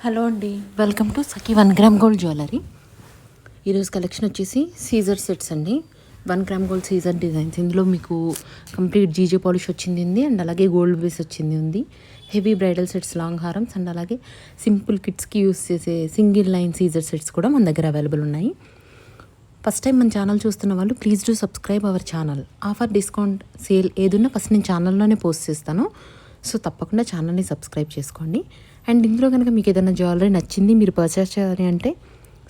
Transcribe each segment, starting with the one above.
Hello అండి, welcome to Sakhi 1 gram gold jewellery. ఈరోజు collection వచ్చేసి సీజర్ సెట్స్ అండి. 1 గ్రామ్ గోల్డ్ సీజర్ డిజైన్స్. ఇందులో మీకు కంప్లీట్ జీజే పాలిష్ వచ్చింది ఉంది అండ్ అలాగే గోల్డ్ బేస్ వచ్చింది ఉంది. హెవీ బ్రైడల్ సెట్స్, లాంగ్ హారమ్స్ అండ్ అలాగే సింపుల్ కిడ్స్కి యూస్ చేసే సింగిల్ లైన్ సీజర్ సెట్స్ కూడా మన దగ్గర అవైలబుల్ ఉన్నాయి. ఫస్ట్ టైం మన ఛానల్ చూస్తున్న వాళ్ళు please do subscribe our channel. Offer, discount, sale ఏదున్నా ఫస్ట్ నేను ఛానల్లోనే పోస్ట్ చేస్తాను. సో తప్పకుండా ఛానల్ని సబ్స్క్రైబ్ చేసుకోండి. అండ్ ఇందులో కనుక మీకు ఏదైనా జ్యువెలరీ నచ్చింది, మీరు పర్చేస్ చేయాలి అంటే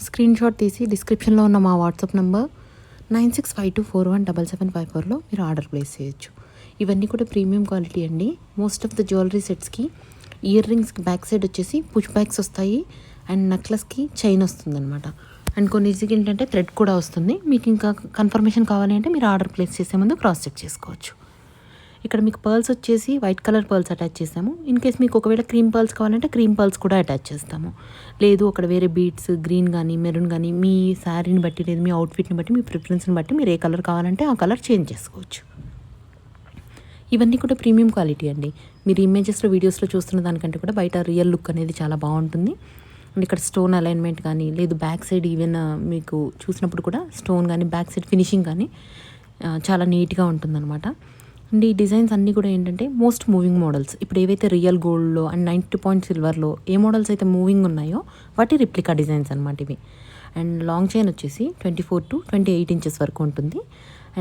స్క్రీన్ షాట్ తీసి డిస్క్రిప్షన్లో ఉన్న మా వాట్సాప్ నెంబర్ 9652417754లో మీరు ఆర్డర్ ప్లేస్ చేయొచ్చు. ఇవన్నీ కూడా ప్రీమియం క్వాలిటీ అండి. మోస్ట్ ఆఫ్ ద జ్యువెలరీ సెట్స్కి ఇయర్ రింగ్స్కి బ్యాక్ సైడ్ వచ్చేసి పుష్ బ్యాగ్స్ వస్తాయి అండ్ నెక్లెస్కి చైన్ వస్తుందన్నమాట. అండ్ కొన్నిటికి ఏంటంటే థ్రెడ్ కూడా వస్తుంది. మీకు ఇంకా కన్ఫర్మేషన్ కావాలి అంటే మీరు ఆర్డర్ ప్లేస్ చేసే ముందు క్రాస్ చెక్ చేసుకోవచ్చు. ఇక్కడ మీకు పర్ల్స్ వచ్చేసి వైట్ కలర్ పర్ల్స్ అటాచ్ చేస్తాము. ఇన్ కేస్ మీకు ఒకవేళ క్రీమ్ పర్ల్స్ కావాలంటే క్రీమ్ పర్ల్స్ కూడా అటాచ్ చేస్తాము. లేదు అక్కడ వేరే బీడ్స్, గ్రీన్ కానీ మెరూన్ కానీ మీ శారీని బట్టి, లేదు మీ అవుట్ఫిట్ని బట్టి, మీ ప్రిఫరెన్స్ని బట్టి మీరు ఏ కలర్ కావాలంటే ఆ కలర్ చేంజ్ చేసుకోవచ్చు. ఇవన్నీ కూడా ప్రీమియం క్వాలిటీ అండి. మీరు ఇమేజెస్లో, వీడియోస్లో చూస్తున్న దానికంటే కూడా బయట రియల్ లుక్ అనేది చాలా బాగుంటుంది. అండ్ ఇక్కడ స్టోన్ అలైన్మెంట్ కానీ, లేదు బ్యాక్ సైడ్ ఈవెన్ మీకు చూసినప్పుడు కూడా స్టోన్ కానీ బ్యాక్ సైడ్ ఫినిషింగ్ కానీ చాలా నీట్గా ఉంటుందన్నమాట. అండ్ ఈ డిజైన్స్ అన్నీ కూడా ఏంటంటే మోస్ట్ మూవింగ్ మోడల్స్. ఇప్పుడు ఏవైతే రియల్ గోల్డ్లో అండ్ 90 సిల్వర్లో ఏ మోడల్స్ అయితే మూవింగ్ ఉన్నాయో వాటి రిప్లికా డిజైన్స్ అనమాట ఇవి. అండ్ లాంగ్ చైన్ వచ్చేసి 24 to 28 ఇంచెస్ వరకు ఉంటుంది.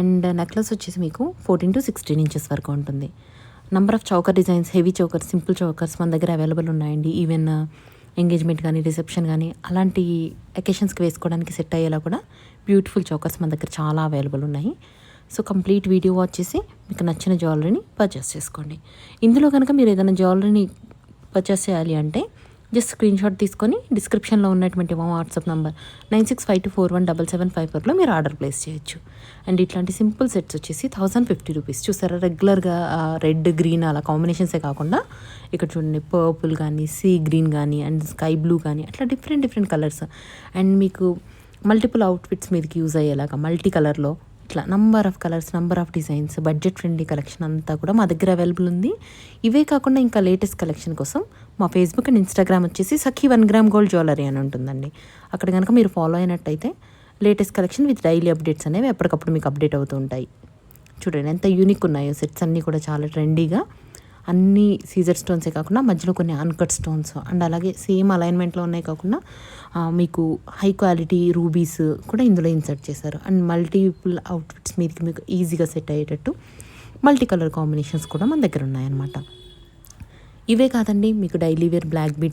అండ్ నెక్లెస్ వచ్చేసి మీకు 14 to 16 ఇంచెస్ వరకు ఉంటుంది. Number of choker designs, heavy chokers, simple chokers మన దగ్గర అవైలబుల్ ఉన్నాయండి. ఈవెన్ ఎంగేజ్మెంట్ కానీ, రిసెప్షన్ కానీ అలాంటి అకేషన్స్కి వేసుకోవడానికి సెట్ అయ్యేలా కూడా బ్యూటిఫుల్ చౌకర్స్ మన దగ్గర చాలా అవైలబుల్ ఉన్నాయి. సో కంప్లీట్ వీడియో వాచ్ చేసి మీకు నచ్చిన జ్యువెలరీని పర్చేస్ చేసుకోండి. ఇందులో కనుక మీరు ఏదైనా జ్యువెలరీని పర్చేస్ చేయాలి అంటే జస్ట్ స్క్రీన్ షాట్ తీసుకొని డిస్క్రిప్షన్లో ఉన్నటువంటి మా వాట్సాప్ నెంబర్ 9652417754లో మీరు ఆర్డర్ ప్లేస్ చేయొచ్చు. అండ్ ఇట్లాంటి సింపుల్ సెట్స్ వచ్చేసి 1050 రూపీస్. చూసారా, రెగ్యులర్గా రెడ్, గ్రీన్ అలా కాంబినేషన్సే కాకుండా ఇక్కడ చూడండి పర్పుల్ కానీ, సీ గ్రీన్ కానీ అండ్ స్కై బ్లూ కానీ అట్లా డిఫరెంట్ కలర్స్ అండ్ మీకు మల్టిపుల్ అవుట్ఫిట్స్ మీదకి యూజ్ అయ్యేలాగా మల్టీ కలర్లో ఇట్లా number of colours, number of designs, budget friendly collection అంతా కూడా మా దగ్గర అవైలబుల్ ఉంది. ఇవే కాకుండా ఇంకా లేటెస్ట్ కలెక్షన్ కోసం మా ఫేస్బుక్ అండ్ ఇన్స్టాగ్రామ్ వచ్చేసి సఖీ 1 గ్రామ్ గోల్డ్ జ్యువెలరీ అని ఉంటుందండి. అక్కడ కనుక మీరు ఫాలో అయినట్టయితే latest collection with daily updates అనేవి ఎప్పటికప్పుడు మీకు అప్డేట్ అవుతూ ఉంటాయి. చూడండి ఎంత యూనిక్ ఉన్నాయో సెట్స్ అన్నీ కూడా, చాలా ట్రెండీగా. అన్నీ సీజర్ స్టోన్సే కాకుండా మధ్యలో కొన్ని అన్కట్ స్టోన్స్ అండ్ అలాగే సేమ్ అలైన్మెంట్లో ఉన్నాయి కాకుండా మీకు హై క్వాలిటీ రూబీస్ కూడా ఇందులో ఇన్సర్ట్ చేశారు. అండ్ మల్టిపుల్ అవుట్ఫిట్స్ మీదకి మీకు ఈజీగా సెట్ అయ్యేటట్టు మల్టీ కలర్ కాంబినేషన్స్ కూడా మన దగ్గర ఉన్నాయన్నమాట. ఇవే కాదండి, మీకు డైలీ వేర్ బ్లాక్ బీడ్స్